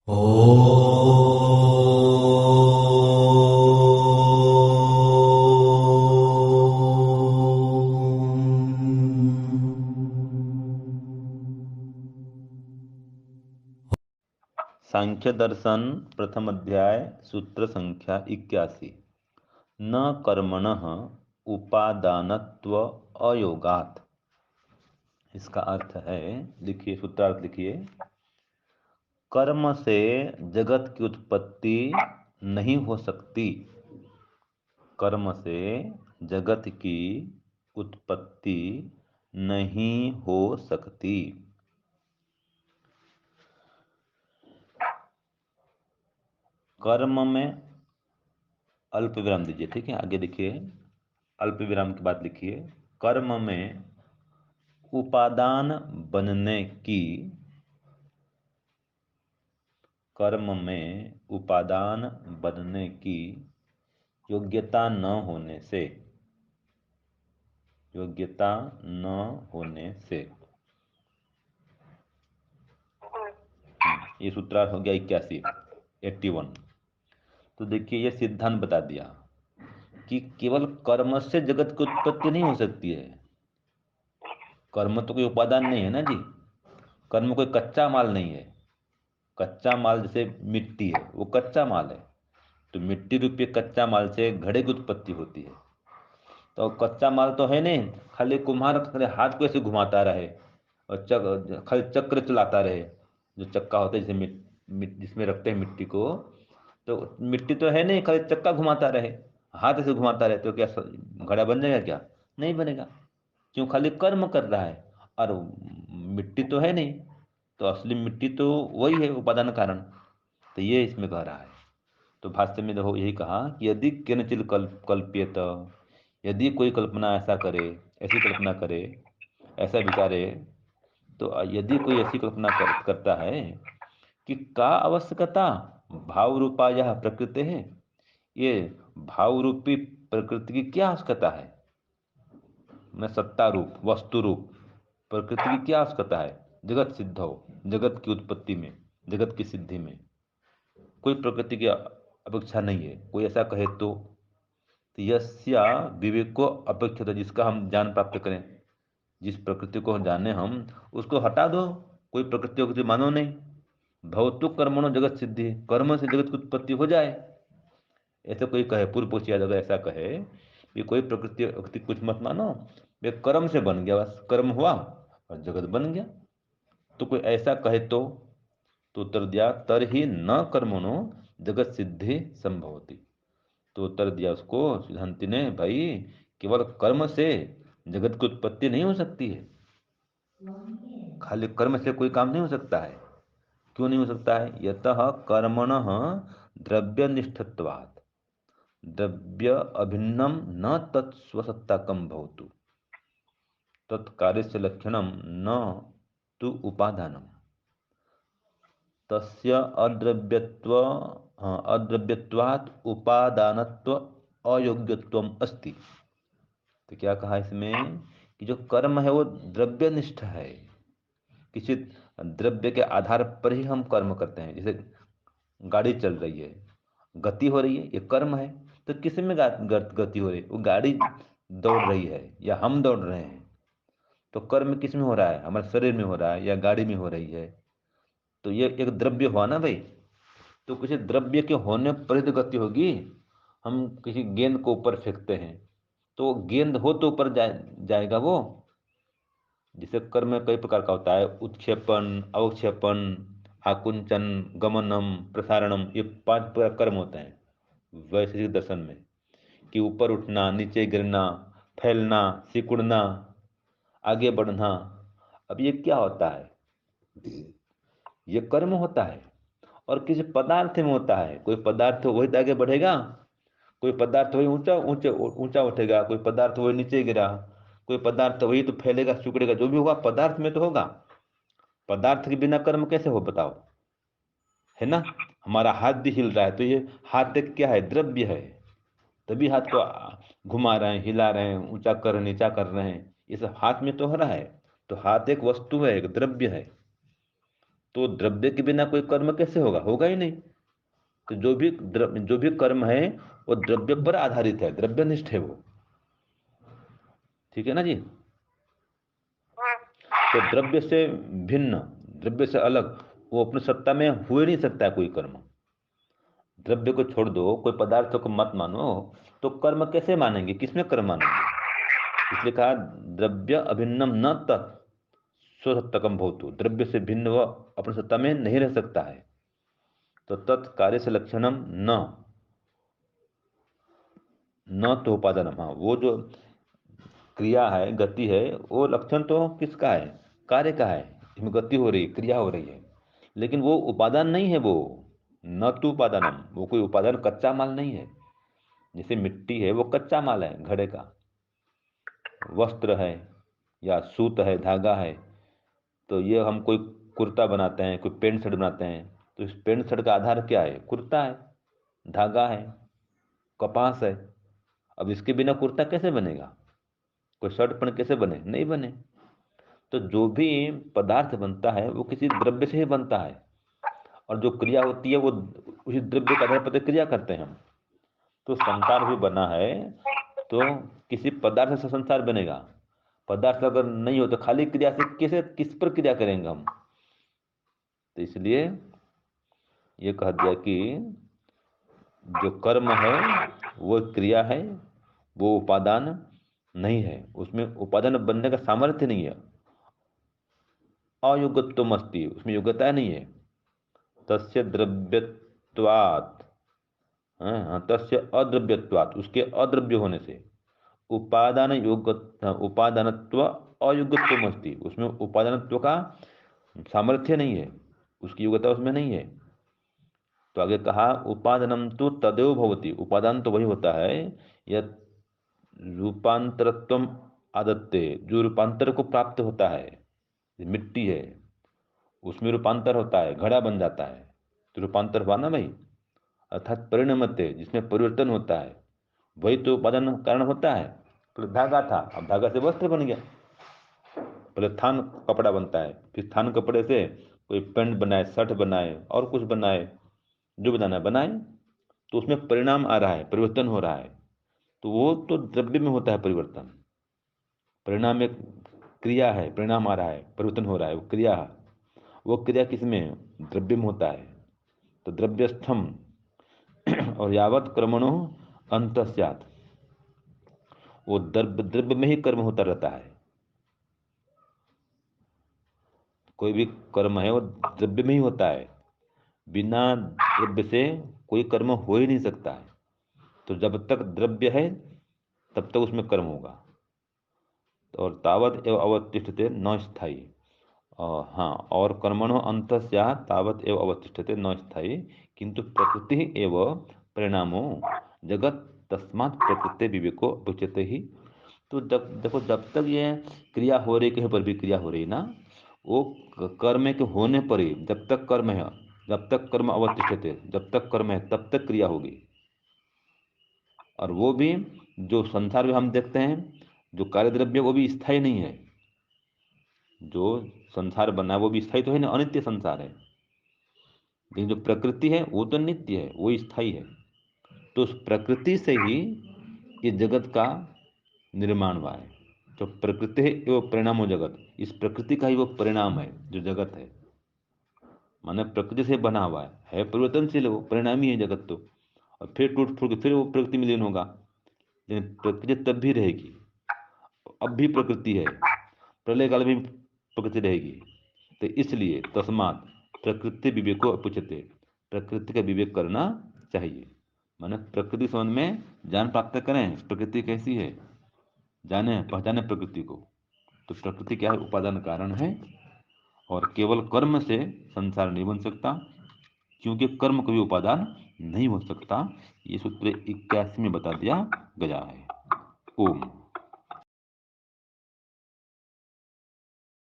ओ सांख्य दर्शन प्रथम अध्याय सूत्र संख्या 81। न कर्मणः उपादानत्व अयोगात्। इसका अर्थ है, लिखिए सूत्रार्थ लिखिए। कर्म से जगत की उत्पत्ति नहीं हो सकती। कर्म से जगत की उत्पत्ति नहीं हो सकती। कर्म में अल्प विराम दीजिए, ठीक है। आगे देखिए, अल्प विराम के बाद लिखिए, कर्म में उपादान बनने की, कर्म में उपादान बनने की योग्यता न होने से, योग्यता न होने से। ये सूत्रार्थ हो गया 81, 81। तो देखिए, ये सिद्धांत बता दिया कि केवल कर्म से जगत की उत्पत्ति नहीं हो सकती है। कर्म तो कोई उपादान नहीं है ना जी। कर्म कोई कच्चा माल नहीं है। कच्चा माल जैसे मिट्टी है, वो कच्चा माल है। तो मिट्टी रूपी कच्चा माल से घड़े की उत्पत्ति होती है। तो कच्चा माल तो है नहीं, खाली कुम्हार खाली हाथ को ऐसे घुमाता रहे और खाली चक्र चलाता रहे। जो चक्का होता है, जैसे जिसमें रखते हैं मिट्टी को, तो मिट्टी तो है नहीं, खाली चक्का घुमाता रहे, हाथ ऐसे घुमाता रहे, तो क्या घड़ा बन जाएगा? क्या नहीं बनेगा। क्यों? खाली कर्म कर रहा है। और मिट्टी तो है नहीं, तो असली मिट्टी तो वही है, उपादान कारण। तो ये इसमें कह रहा है। तो भाष्य में देखो, यही कहा कि यदि केनचिल कल्प्यत, यदि कोई कल्पना ऐसा करे, ऐसी कल्पना करे, ऐसा विचारे, तो यदि कोई ऐसी कल्पना करता है कि का आवश्यकता भाव रूपा यह प्रकृति है, ये भाव रूपी प्रकृति की क्या आवश्यकता है, मैं सत्ता रूप वस्तु रूप प्रकृति की क्या आवश्यकता है, जगत सिद्ध हो, जगत की उत्पत्ति में, जगत की सिद्धि में कोई प्रकृति की अपेक्षा नहीं है। कोई ऐसा कहे तो यस्या विवेको अपेक्षित, जिसका हम ज्ञान प्राप्त करें, जिस प्रकृति को हम जाने, हम उसको हटा दो। कोई प्रकृति को मानो नहीं। भवतु कर्मणो जगत सिद्धि, कर्म से जगत की उत्पत्ति हो जाए, ऐसे कोई कहे, पूर्व पक्षी अगर ऐसा कहे कि कोई प्रकृति वक्ति कुछ मत मानो, वे कर्म से बन गया, बस कर्म हुआ और जगत बन गया। तो कोई ऐसा कहे तो उत्तर दिया, तर ही न कर्मणो जगत सिद्धि संभवती। तो उत्तर दिया उसको सिद्धांति ने, भाई केवल कर्म से जगत की उत्पत्ति नहीं हो सकती है। खाली कर्म से कोई काम नहीं हो सकता है। क्यों नहीं हो सकता है? यतः कर्मणः द्रव्यनिष्ठत्वात् द्रव्य अभिन्नम न तत्स्वसत्ताकम भवतु तत्कार्यस्य लक्षणम न तु उपादानम तस्य अद्रव्यत्व अद्रव्यत्वात् उपादानत्व अयोग्यत्वम अस्ति। तो क्या कहा इसमें कि जो कर्म है वो द्रव्यनिष्ठ है। किसी द्रव्य के आधार पर ही हम कर्म करते हैं। जैसे गाड़ी चल रही है, गति हो रही है, ये कर्म है। तो किस में गति हो रही है? वो गाड़ी दौड़ रही है या हम दौड़ रहे हैं। तो कर्म किस में हो रहा है? हमारे शरीर में हो रहा है या गाड़ी में हो रही है। तो ये एक द्रव्य हुआ ना भाई। तो किसी द्रव्य के होने पर ही तो गति होगी। हम किसी गेंद को ऊपर फेंकते हैं, तो गेंद हो तो ऊपर जाएगा वो। जिसे कर्म में कई प्रकार का होता है, उत्क्षेपण, अवक्षेपण, आकुंचन, गमनम, प्रसारणम, ये 5 प्रकार कर्म होते हैं वैशेषिक दर्शन में। कि ऊपर उठना, नीचे गिरना, फैलना, सिकुड़ना, आगे बढ़ना। अब ये क्या होता है? ये कर्म होता है। और किसी पदार्थ में होता है। कोई पदार्थ वही तो आगे बढ़ेगा, कोई पदार्थ वही ऊंचा ऊंचे ऊंचा उठेगा, कोई पदार्थ वही नीचे गिरा, कोई पदार्थ वही तो फैलेगा, सिकुड़ेगा। जो भी होगा पदार्थ में तो होगा। पदार्थ के बिना कर्म कैसे हो बताओ? है ना। हमारा हाथ भी हिल रहा है, तो ये हाथ एक क्या है? द्रव्य है। तभी हाथ को घुमा रहे हैं, हिला रहे हैं, ऊंचा कर रहे हैं, नीचा कर रहे हैं। ये सब हाथ में तो हो रहा है। तो हाथ एक वस्तु है, एक द्रव्य है। तो द्रव्य के बिना कोई कर्म कैसे होगा? होगा ही नहीं। तो जो भी कर्म है वो द्रव्य पर आधारित है, द्रव्यनिष्ठ है वो। ठीक है ना जी? तो द्रव्य से भिन्न, द्रव्य से अलग वो अपनी सत्ता में हो ही नहीं सकता है कोई कर्म। द्रव्य को छोड़ दो, कोई पदार्थ को मत मानो, तो कर्म कैसे मानेंगे? किसमें कर्म मानेंगे? इसलिए कहा द्रव्य अभिन्नम न तत् स्वसत्तकम भवतु, द्रव्य से भिन्न वह अपनी सत्ता में नहीं रह सकता है। तो तत्कार्य से लक्षणम न न तो उपादानम, हाँ वो जो क्रिया है, गति है, वो लक्षण तो किसका है? कार्य का है। इसमें गति हो रही है, क्रिया हो रही है, लेकिन वो उपादान नहीं है। वो न तो उपादानम, वो कोई उपादान, कच्चा माल नहीं है। जैसे मिट्टी है, वो कच्चा माल है घड़े का। वस्त्र है या सूत है, धागा है, तो ये हम कोई कुर्ता बनाते हैं, कोई पेंट शर्ट बनाते हैं, तो इस पेंट शर्ट का आधार क्या है? कुर्ता है, धागा है, कपास है। अब इसके बिना कुर्ता कैसे बनेगा? कोई शर्ट पैंट कैसे बने? नहीं बने। तो जो भी पदार्थ बनता है वो किसी द्रव्य से ही बनता है, और जो क्रिया होती है वो उसी द्रव्य के आधार पर क्रिया करते हैं हम। तो संसार भी बना है तो किसी पदार्थ से संसार बनेगा। पदार्थ अगर नहीं हो तो खाली क्रिया से कैसे, किस पर क्रिया करेंगे हम? तो इसलिए ये कह दिया कि जो कर्म है वो क्रिया है, वो उपादान नहीं है, उसमें उपादान बनने का सामर्थ्य नहीं है। अयोग्यत्वम अस्ति, उसमें योग्यता नहीं है। तस्य द्रव्यत्वात्, तस्य अद्रव्यत्वात्, उसके अद्रव्य होने से, उपादान योग्य, उपादानत्व अयोग्यत्वम अस्ति, उसमें उपादानत्व का सामर्थ्य नहीं है, उसकी योग्यता उसमें नहीं है। तो आगे कहा उपादानम तो तदेव भवति, उपादान तो वही होता है यह रूपांतरत्वम आदत्ते, जो रूपांतर को प्राप्त होता है। मिट्टी है, उसमें रूपांतर होता है, घड़ा बन जाता है, तो रूपांतर हुआ ना भाई। अर्थात परिणमते, जिसमें परिवर्तन होता है, वही तो उपादान कारण होता है। पहले धागा था, अब धागा से वस्त्र बन गया। पहले थान कपड़ा बनता है, फिर थान कपड़े से कोई पैंट बनाए, शर्ट बनाए, और कुछ बनाए, जो बनाना है बनाए। तो उसमें परिणाम आ रहा है, परिवर्तन हो रहा है। तो वो तो द्रव्य में होता है परिवर्तन। परिणाम एक क्रिया है, परिणाम आ रहा है, परिवर्तन हो रहा है, वो क्रिया है। वो क्रिया किसमें? द्रव्य में होता है। तो द्रव्यस्थम और यावत कर्मणो अंतस्यात्, वो द्रव्य द्रव्य में ही कर्म होता रहता है। कोई भी कर्म है वो द्रव्य में ही होता है, बिना द्रव्य से कोई कर्म हो ही नहीं सकता है। तो जब तक द्रव्य है तब तक उसमें कर्म होगा। और तावत एव अवतिष्ठते न स्थायी, हाँ, और कर्मणो अंतस्या तावत एव अवतिष्ठते न स्थायी, किंतु प्रकृति एव परिणामो जगत, तस्मात् प्रकृति विवेको उच्यते ही। तो जब देखो, जब तक ये क्रिया हो रही, कहीं पर भी क्रिया हो रही ना, वो कर्म के होने पर ही, जब तक कर्म है, जब तक कर्म अवतिष्ठते, जब तक कर्म है तब तक क्रिया होगी। और वो भी जो संसार में हम देखते हैं, जो कार्य द्रव्य, वो भी स्थायी नहीं है। जो संसार बना है वो भी स्थायी तो है ना, अनित्य संसार है। लेकिन जो प्रकृति है वो तो नित्य है, वो स्थायी है। तो उस प्रकृति से ही ये जगत का निर्माण हुआ है। जो प्रकृति है वो परिणाम हो जगत, इस प्रकृति का ही वो परिणाम है जो जगत है। माने प्रकृति से बना हुआ है परिवर्तनशील, वो परिणामी है जगत तो। और फिर टूट फूट के फिर वो प्रकृति में लीन होगा, लेकिन प्रकृति तब भी रहेगी। अब भी प्रकृति है, प्रलय काल में भी प्रकृति रहेगी। तो इसलिए तस्मात् प्रकृति विवेको अपुच्यते, प्रकृति का विवेक करना चाहिए। माने प्रकृति संबंध में ज्ञान प्राप्त करें, प्रकृति कैसी है जाने, पहचाने प्रकृति को। तो प्रकृति क्या है? उपादान कारण है, और केवल कर्म से संसार नहीं बन सकता, क्योंकि कर्म कभी उपादान नहीं हो सकता। ये सूत्र 81 में बता दिया गया है। ओम।